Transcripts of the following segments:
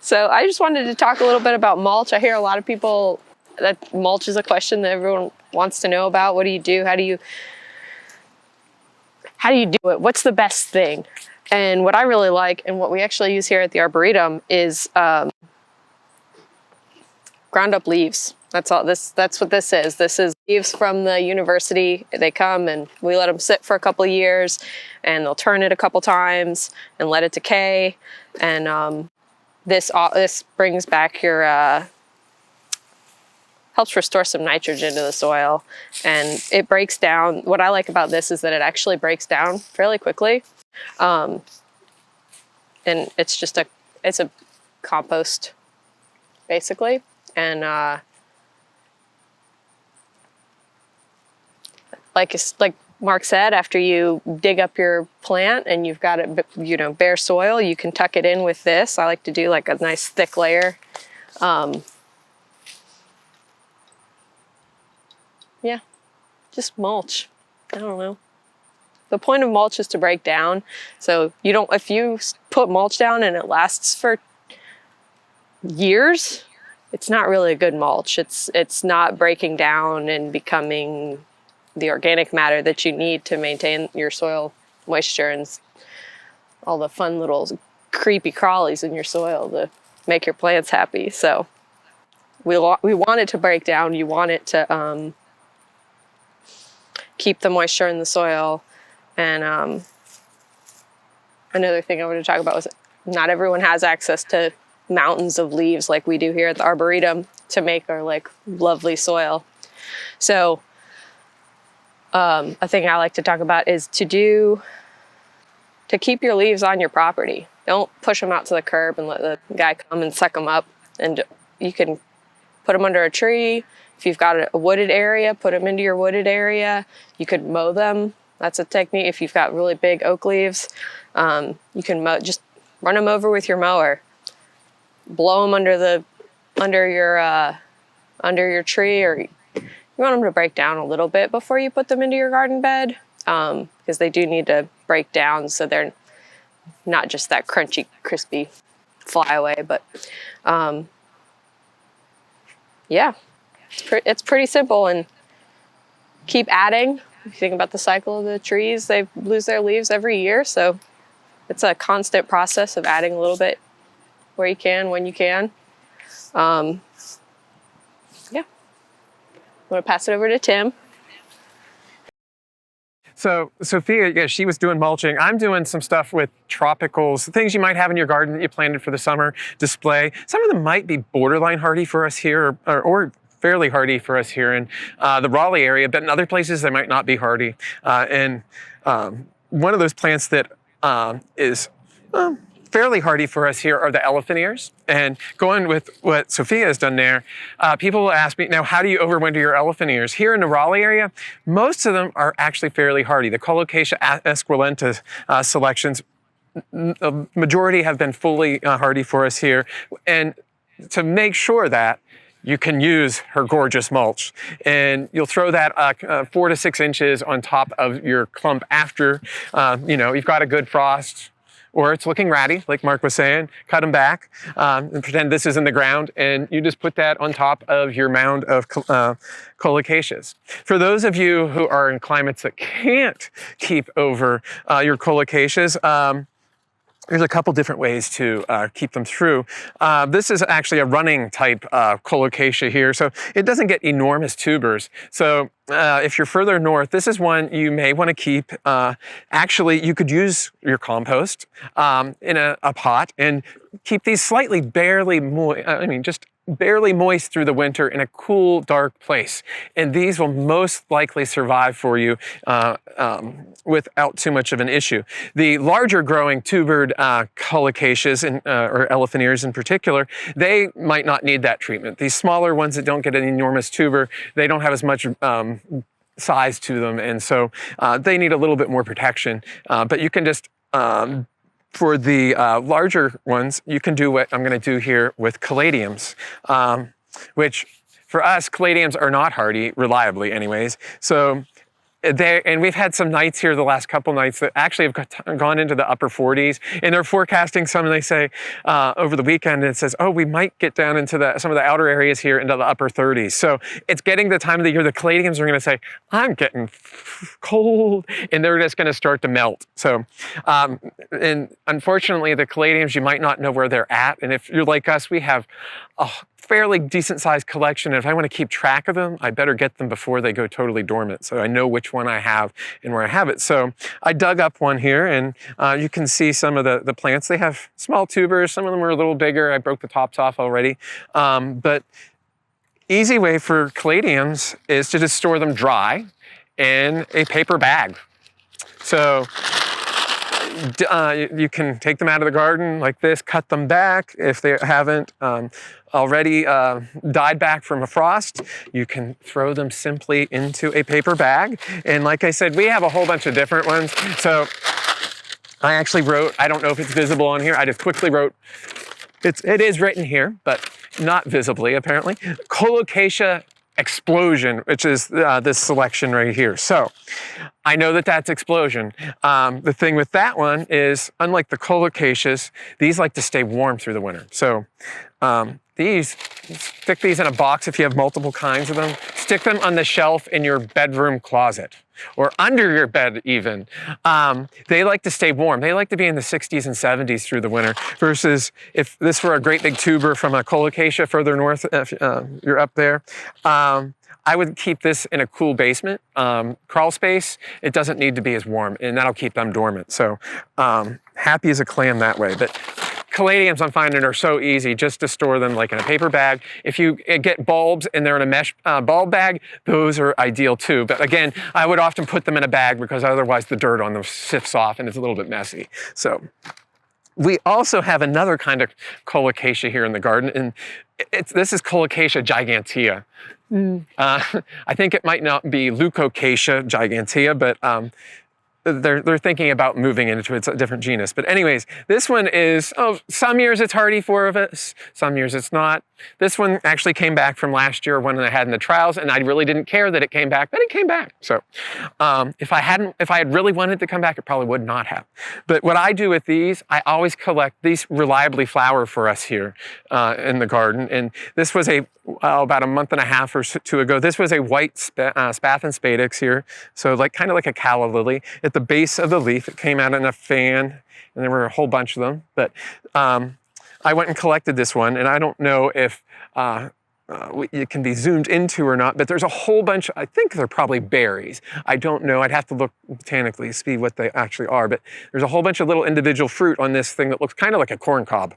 So I just wanted to talk a little bit about mulch. I hear a lot of people that mulch is a question that everyone wants to know about. What do you do? How do you do it? What's the best thing? And what I really like, and what we actually use here at the Arboretum, is ground up leaves. That's all. That's what this is. This is leaves from the university. They come and we let them sit for a couple of years, and they'll turn it a couple times and let it decay. And this brings back your helps restore some nitrogen to the soil, and it breaks down. What I like about this is that it actually breaks down fairly quickly, and it's a compost basically. And like Mark said, after you dig up your plant and you've got it, bare soil, you can tuck it in with this. I like to do like a nice thick layer. Yeah, just mulch. I don't know. The point of mulch is to break down. So if you put mulch down and it lasts for years, it's not really a good mulch. It's not breaking down and becoming the organic matter that you need to maintain your soil moisture and all the fun little creepy crawlies in your soil to make your plants happy. So we want it to break down. You want it to keep the moisture in the soil. And another thing I wanted to talk about was not everyone has access to mountains of leaves like we do here at the Arboretum to make our like lovely soil. So a thing I like to talk about is to keep your leaves on your property. Don't push them out to the curb and let the guy come and suck them up. And you can put them under a tree. If you've got a wooded area, put them into your wooded area. You could mow them. That's a technique. If you've got really big oak leaves, you can just run them over with your mower. Blow them under your tree, or you want them to break down a little bit before you put them into your garden bed, because they do need to break down so they're not just that crunchy, crispy flyaway. But yeah, it's pretty simple, and keep adding. If you think about the cycle of the trees, they lose their leaves every year, so it's a constant process of adding a little bit where you can, when you can. Yeah. I'm going to pass it over to Tim. So Sophia, yeah, she was doing mulching. I'm doing some stuff with tropicals, things you might have in your garden that you planted for the summer display. Some of them might be borderline hardy for us here, or fairly hardy for us here in the Raleigh area, but in other places they might not be hardy. And one of those plants that is fairly hardy for us here are the elephant ears. And going with what Sophia has done there, people will ask me, now how do you overwinter your elephant ears? Here in the Raleigh area, most of them are actually fairly hardy. The Colocasia esculenta selections, the majority have been fully hardy for us here. And to make sure that, you can use her gorgeous mulch, and you'll throw that 4 to 6 inches on top of your clump after you've got a good frost, or it's looking ratty, like Mark was saying. Cut them back and pretend this is in the ground, and you just put that on top of your mound of colocasias. For those of you who are in climates that can't keep over your colocasias, there's a couple different ways to keep them through. This is actually a running type colocasia here, so it doesn't get enormous tubers. So if you're further north, this is one you may want to keep. Actually, you could use your compost in a pot and keep these slightly barely moist through the winter in a cool, dark place. And these will most likely survive for you without too much of an issue. The larger growing tubered colocasias, or elephant ears in particular, they might not need that treatment. These smaller ones that don't get an enormous tuber, they don't have as much size to them, and so they need a little bit more protection. But you can just for the larger ones, you can do what I'm going to do here with caladiums, which for us, caladiums are not hardy, reliably anyways. So and we've had some nights here the last couple nights that actually have gone into the upper 40s, and they're forecasting some, and they say over the weekend, it says, oh, we might get down into some of the outer areas here into the upper 30s. So it's getting the time of the year the caladiums are going to say, I'm getting cold, and they're just going to start to melt. So, and unfortunately, the caladiums, you might not know where they're at, and if you're like us, we have a fairly decent sized collection, and if I want to keep track of them, I better get them before they go totally dormant, so I know which one I have and where I have it. So I dug up one here, and you can see some of the plants. They have small tubers, some of them are a little bigger. I broke the tops off already, but easy way for caladiums is to just store them dry in a paper bag. So you can take them out of the garden like this, cut them back if they haven't already died back from a frost. You can throw them simply into a paper bag. And like I said, we have a whole bunch of different ones. So I actually wrote, I don't know if it's visible on here, I just quickly wrote, it is written here, but not visibly apparently, Colocasia Explosion, which is this selection right here. So I know that that's explosion. The thing with that one is, unlike the colocaceas, these like to stay warm through the winter. So stick these in a box if you have multiple kinds of them. Stick them on the shelf in your bedroom closet or under your bed even. They like to stay warm. They like to be in the 60s and 70s through the winter, versus if this were a great big tuber from a colocasia further north, if you're up there, I would keep this in a cool basement, crawl space. It doesn't need to be as warm, and that'll keep them dormant. So happy as a clam that way. But caladiums, I'm finding, are so easy just to store them like in a paper bag. If you get bulbs and they're in a mesh bulb bag, those are ideal too. But again, I would often put them in a bag because otherwise the dirt on them sifts off and it's a little bit messy. So we also have another kind of colocasia here in the garden, and this is Colocasia gigantea. I think it might not be Leucocasia gigantea, but they're thinking about moving into a different genus. But anyways, this one is, some years it's hardy for us, some years it's not. This one actually came back from last year, one that I had in the trials, and I really didn't care that it came back, but it came back. So if I had really wanted to come back, it probably would not have. But what I do with these, I always collect, these reliably flower for us here in the garden. And this was about a month and a half or two ago, this was a white spath and spadix here. So kind of like a calla lily. At the base of the leaf, it came out in a fan, and there were a whole bunch of them. But I went and collected this one, and I don't know if it can be zoomed into or not, but there's a whole bunch, I think they're probably berries. I don't know, I'd have to look botanically to see what they actually are, but there's a whole bunch of little individual fruit on this thing that looks kind of like a corn cob.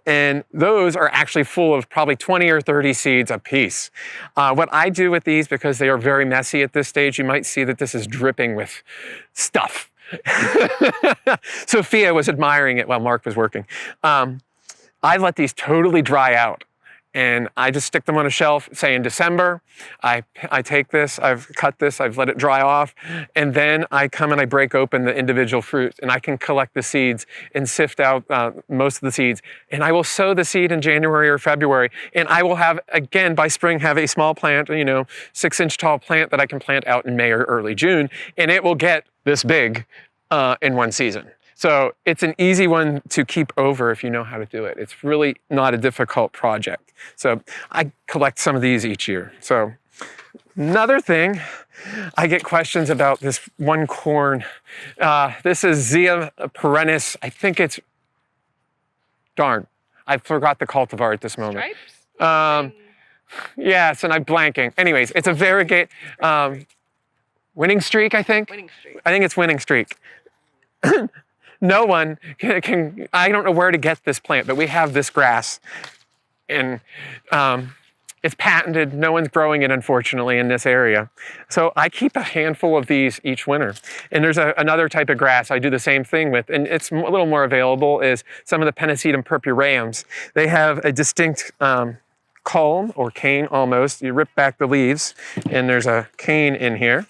And those are actually full of probably 20 or 30 seeds a piece. What I do with these, because they are very messy at this stage, you might see that this is dripping with stuff. Sophia was admiring it while Mark was working. I let these totally dry out, and I just stick them on a shelf, say in December. I take this, I've cut this, I've let it dry off, and then I come and I break open the individual fruits, and I can collect the seeds and sift out most of the seeds. And I will sow the seed in January or February, and I will have, again, by spring, have a small plant, 6-inch tall plant that I can plant out in May or early June, and it will get this big in one season. So it's an easy one to keep over if you know how to do it. It's really not a difficult project. So I collect some of these each year. So another thing, I get questions about this one corn. This is Zea perennis. I think it's, darn, I forgot the cultivar at this moment. Stripes? Yes, and I'm blanking. Anyways, it's a variegate, winning streak, I think? Winning streak. I think it's winning streak. No one can, I don't know where to get this plant, but we have this grass, and it's patented. No one's growing it, unfortunately, in this area. So I keep a handful of these each winter. And there's another type of grass I do the same thing with, and it's a little more available, is some of the Pennisetum purpureums. They have a distinct culm, or cane almost. You rip back the leaves, and there's a cane in here.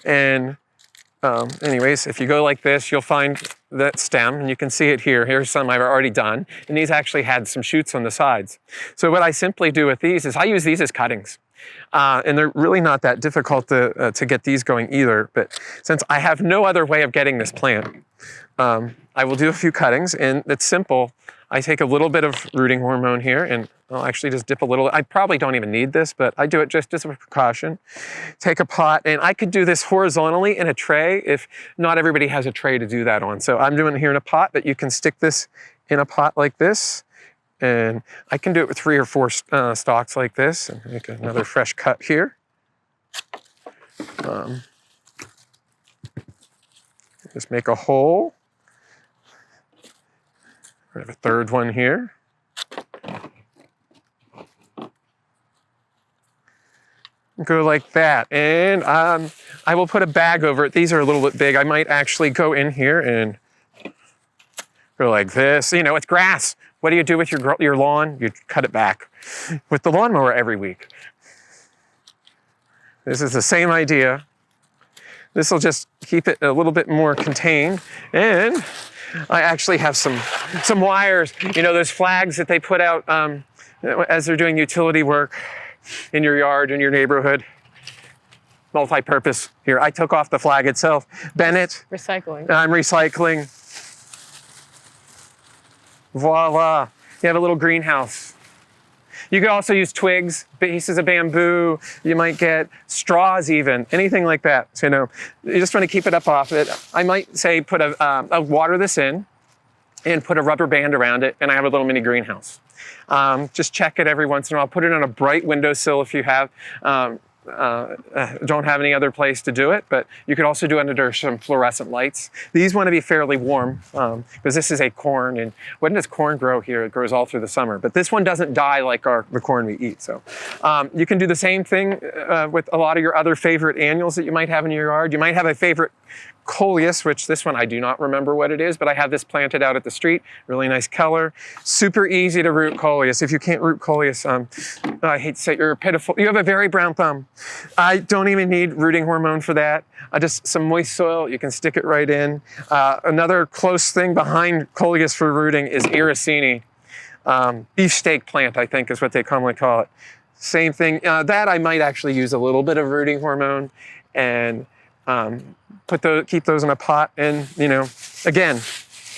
And anyways, if you go like this, you'll find that stem, and you can see it here. Here's some I've already done, and these actually had some shoots on the sides. So what I simply do with these is I use these as cuttings. And they're really not that difficult to get these going either. But since I have no other way of getting this plant, I will do a few cuttings, and it's simple. I take a little bit of rooting hormone here, and I'll actually just dip a little. I probably don't even need this, but I do it just as a precaution. Take a pot, and I could do this horizontally in a tray if not everybody has a tray to do that on. So I'm doing it here in a pot, but you can stick this in a pot like this, and I can do it with 3 or 4 stalks like this, and make another fresh cut here. Just make a hole. I have a third one here. Go like that, and I will put a bag over it. These are a little bit big. I might actually go in here and go like this. You know, it's grass. What do you do with your lawn? You cut it back with the lawnmower every week. This is the same idea. This will just keep it a little bit more contained, and I actually have some wires. You know, those flags that they put out as they're doing utility work in your yard, in your neighborhood. Multi-purpose. Here, I took off the flag itself. Bennett. Recycling. I'm recycling. Voila. You have a little greenhouse. You could also use twigs, pieces of bamboo. You might get straws even, anything like that. So, you know, you just want to keep it up off it. I might say put water this in and put a rubber band around it, and I have a little mini greenhouse. Just check it every once in a while. Put it on a bright windowsill if you have. Don't have any other place to do it, but you could also do it under some fluorescent lights. These want to be fairly warm because this is a corn, and when does corn grow here? It grows all through the summer, but this one doesn't die like the corn we eat. So you can do the same thing with a lot of your other favorite annuals that you might have in your yard. You might have a favorite coleus, which this one I do not remember what it is, but I have this planted out at the street. Really nice color. Super easy to root coleus. If you can't root coleus, I hate to say you're pitiful. You have a very brown thumb. I don't even need rooting hormone for that. Just some moist soil, you can stick it right in. Another close thing behind coleus for rooting is iracini. Beefsteak plant, I think is what they commonly call it. Same thing. That I might actually use a little bit of rooting hormone and keep those in a pot, and, you know, again,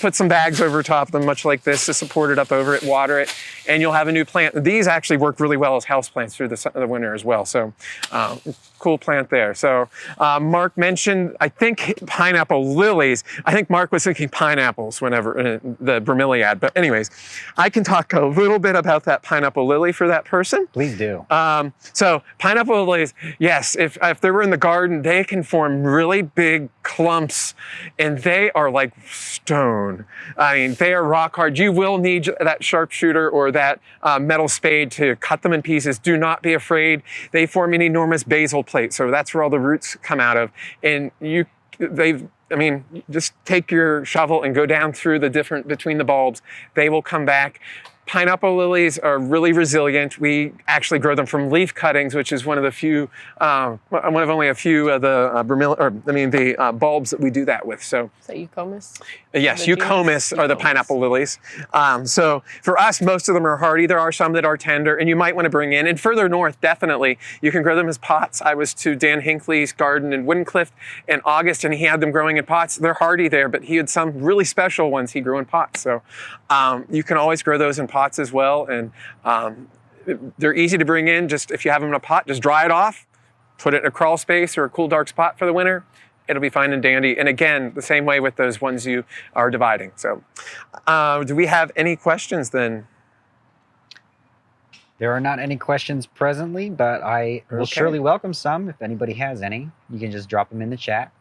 put some bags over top of them, much like this, to support it up over it, water it, and you'll have a new plant. These actually work really well as houseplants through the winter as well. So cool plant there. So Mark mentioned, I think, pineapple lilies. I think Mark was thinking pineapples whenever the bromeliad. But anyways, I can talk a little bit about that pineapple lily for that person. Please do. So pineapple lilies, yes, if they were in the garden, they can form really big clumps, and they are like stone. I mean, they are rock hard. You will need that sharpshooter or that metal spade to cut them in pieces. Do not be afraid. They form an enormous basal plate, so that's where all the roots come out of. And just take your shovel and go down through between the bulbs. They will come back. Pineapple lilies are really resilient. We actually grow them from leaf cuttings, which is one of only a few of the bulbs that we do that with. So Is that eucomis? Yes, eucomis are the pineapple lilies. So for us, most of them are hardy. There are some that are tender, and you might want to bring in. And further north, definitely, you can grow them as pots. I was to Dan Hinckley's garden in Woodencliff in August, and he had them growing in pots. They're hardy there, but he had some really special ones he grew in pots. So you can always grow those in pots as well, and they're easy to bring in. Just if you have them in a pot, just dry it off, put it in a crawl space or a cool dark spot for the winter. It'll be fine and dandy. And again, the same way with those ones you are dividing. So do we have any questions then? There are not any questions presently, but I will surely welcome some. If anybody has any, you can just drop them in the chat.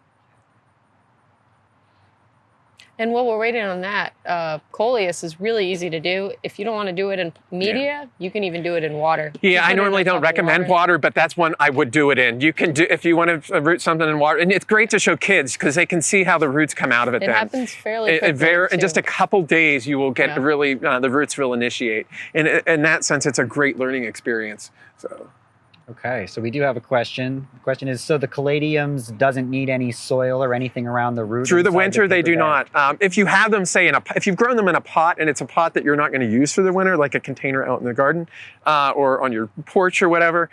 And while we're waiting on that, coleus is really easy to do. If you don't want to do it in media, you can even do it in water. Yeah, I normally don't recommend water, but that's one I would do it in. You can do, if you want to root something in water, and it's great to show kids because they can see how the roots come out of it. It happens fairly quickly. In just a couple days, you will get really, the roots will initiate. And in that sense, it's a great learning experience. So. Okay, so we do have a question. The question is, so the caladiums doesn't need any soil or anything around the root? Through the winter, they do not. If you have them, say, if you've grown them in a pot and it's a pot that you're not going to use for the winter, like a container out in the garden or on your porch or whatever,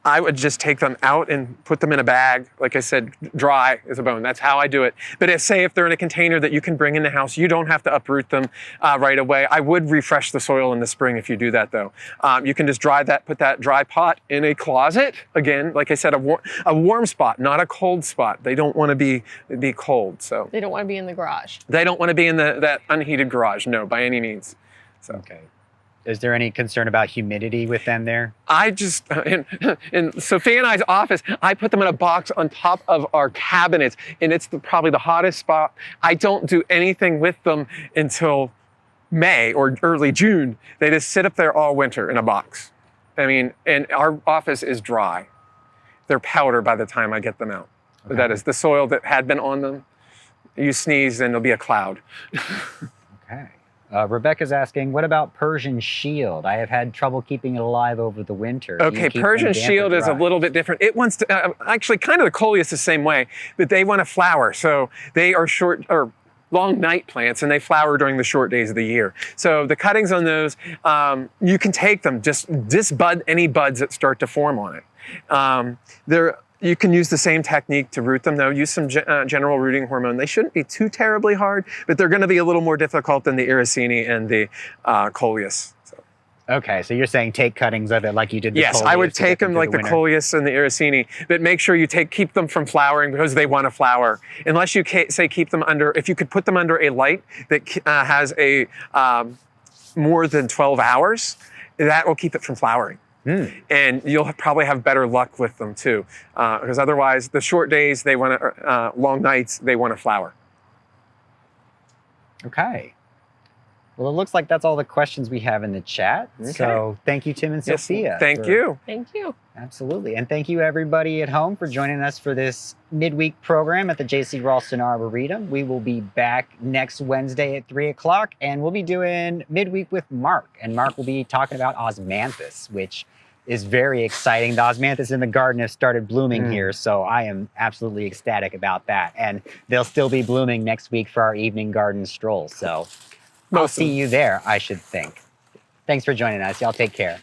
I would just take them out and put them in a bag. Like I said, dry as a bone. That's how I do it. But if they're in a container that you can bring in the house, you don't have to uproot them right away. I would refresh the soil in the spring if you do that, though. You can just put that dry pot in a closet. Again, like I said, a warm spot, not a cold spot. They don't want to be cold. So They don't want to be in the garage. they don't want to be in that unheated garage. No, by any means. So. Okay. Is there any concern about humidity with them there? I just, in Sophia and I's office, I put them in a box on top of our cabinets, and it's probably the hottest spot. I don't do anything with them until May or early June. They just sit up there all winter in a box. I mean, and our office is dry. They're powder by the time I get them out. Okay. That is the soil that had been on them. You sneeze and there'll be a cloud. Okay. Rebecca's asking, what about Persian Shield? I have had trouble keeping it alive over the winter. Do you Okay, keep them Persian damp or Shield is a dry? little bit different. It wants to, actually kind of the coleus the same way, but they want to flower. So they are short or long night plants, and they flower during the short days of the year. So the cuttings on those, you can take them, just disbud any buds that start to form on it. You can use the same technique to root them, though. Use some general rooting hormone. They shouldn't be too terribly hard, but they're going to be a little more difficult than the Iracini and the coleus. So. Okay, so you're saying take cuttings of it like you did the Yes, coleus I would to get take them through like the winter. coleus and the Iracini, but make sure you keep them from flowering because they want to flower. Unless you say keep them under, if you could put them under a light that has a more than 12 hours, that will keep it from flowering. And you'll probably have better luck with them too, because otherwise the short days, they want to, long nights, they want to flower. Okay. Well, it looks like that's all the questions we have in the chat. Okay. So thank you, Tim and Yes, Sophia. thank for- you. Thank you. Absolutely. And thank you, everybody at home, for joining us for this midweek program at the J.C. Raulston Arboretum. We will be back next Wednesday at 3 o'clock, and we'll be doing midweek with Mark. And Mark will be talking about osmanthus, which is very exciting. The osmanthus in the garden have started blooming here, so I am absolutely ecstatic about that. And they'll still be blooming next week for our evening garden stroll. So I'll see you there, I should think. Thanks for joining us. Y'all take care.